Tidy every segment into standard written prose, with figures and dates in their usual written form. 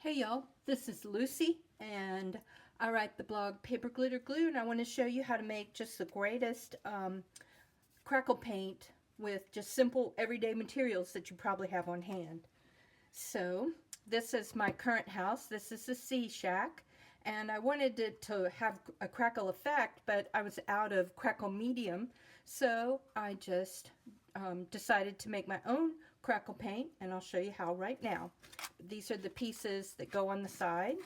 Hey y'all, this is Lucy and I write the blog Paper Glitter Glue, and I want to show you how to make just the greatest crackle paint with just simple everyday materials that you probably have on hand. So this is my current house. This is the Sea Shack, and I wanted it to have a crackle effect, but I was out of crackle medium, so I just decided to make my own crackle paint, and I'll show you how right now. These are the pieces that go on the side.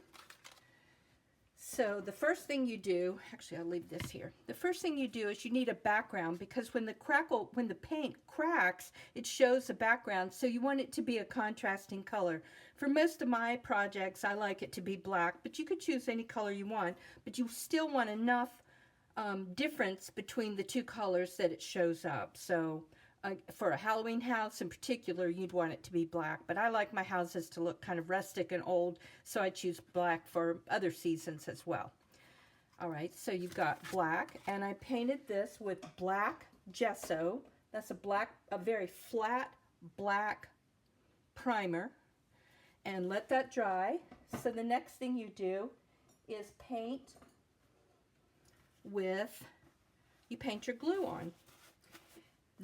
So the first thing you do, actually I'll leave this here. The first thing you do is you need a background, because when the paint cracks, it shows a background, so you want it to be a contrasting color. For most of my projects, I like it to be black, but you could choose any color you want, but you still want enough difference between the two colors that it shows up. So for a Halloween house in particular, you'd want it to be black, but I like my houses to look kind of rustic and old, so I choose black for other seasons as well. All right, so you've got black, and I painted this with black gesso. That's a very flat black primer, and let that dry. So the next thing you do is you paint your glue on.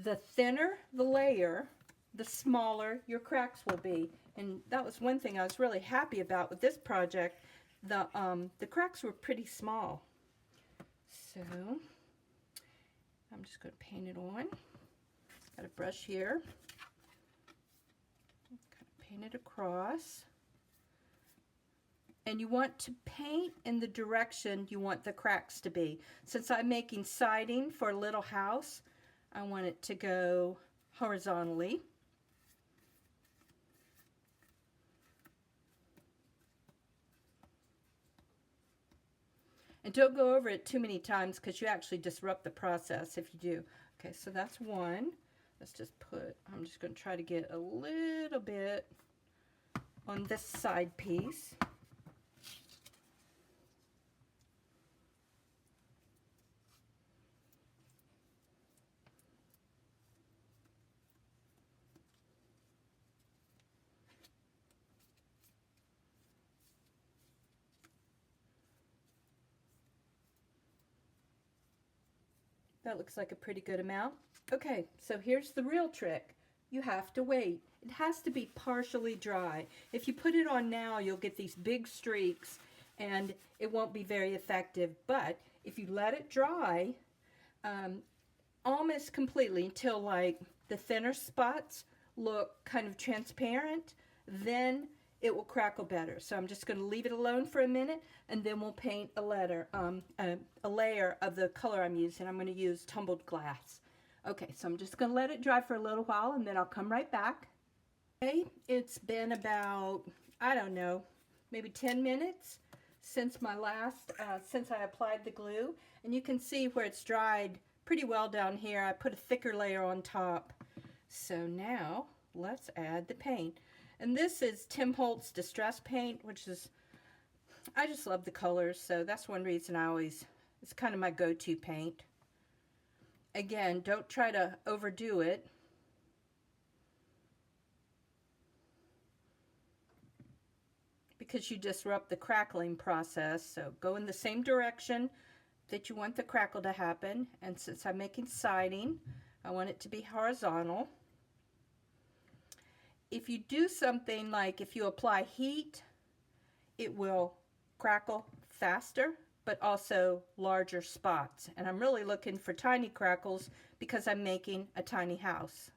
The thinner the layer, the smaller your cracks will be. And that was one thing I was really happy about with this project. The cracks were pretty small. So I'm just going to paint it on. Got a brush here. Kind of paint it across. And you want to paint in the direction you want the cracks to be. Since I'm making siding for a little house, I want it to go horizontally. And don't go over it too many times, because you actually disrupt the process if you do. Okay, so that's one. Let's just I'm just going to try to get a little bit on this side piece. That looks like a pretty good amount. Okay, so here's the real trick. You have to wait. It has to be partially dry. If you put it on now, you'll get these big streaks and it won't be very effective. But if you let it dry almost completely until like the thinner spots look kind of transparent, then it will crackle better. So I'm just going to leave it alone for a minute, and then we'll paint a layer of the color I'm using. I'm going to use tumbled glass. Okay, so I'm just going to let it dry for a little while, and then I'll come right back. Okay, it's been about, I don't know, maybe 10 minutes since since I applied the glue, and you can see where it's dried pretty well down here. I put a thicker layer on top. So now let's add the paint. And this is Tim Holtz Distress Paint, which is, I just love the colors, so that's one reason it's kind of my go-to paint. Again, don't try to overdo it. Because you disrupt the crackling process. So go in the same direction that you want the crackle to happen. And since I'm making siding, I want it to be horizontal. If you do something like if you apply heat, it will crackle faster, but also larger spots. And I'm really looking for tiny crackles because I'm making a tiny house.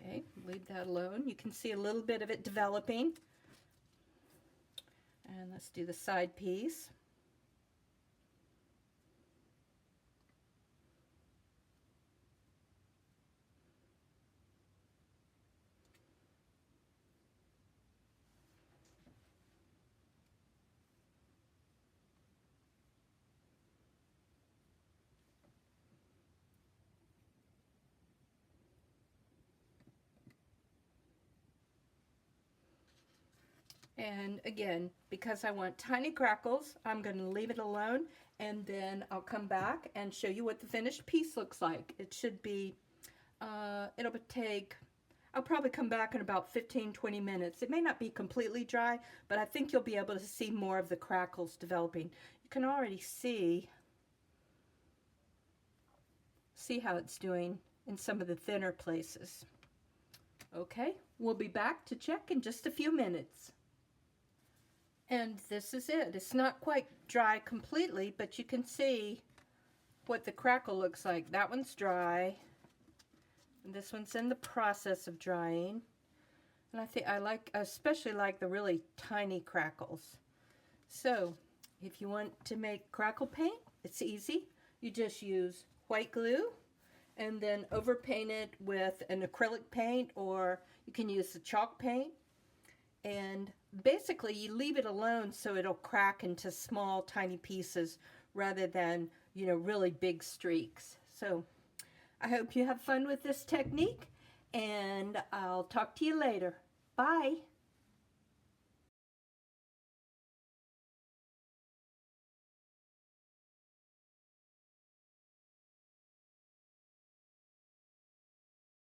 Okay, leave that alone. You can see a little bit of it developing. And let's do the side piece. And again, because I want tiny crackles, I'm going to leave it alone, and then I'll come back and show you what the finished piece looks like. It should be, it'll take, I'll probably come back in about 15-20 minutes. It may not be completely dry, but I think you'll be able to see more of the crackles developing. You can already see how it's doing in some of the thinner places. Okay, we'll be back to check in just a few minutes. And this is it. It's not quite dry completely, but you can see what the crackle looks like. That one's dry, and this one's in the process of drying. And I especially like the really tiny crackles. So if you want to make crackle paint, it's easy. You just use white glue and then overpaint it with an acrylic paint, or you can use the chalk paint. And basically you leave it alone so it'll crack into small tiny pieces rather than, you know, really big streaks. So I hope you have fun with this technique, and I'll talk to you later. Bye.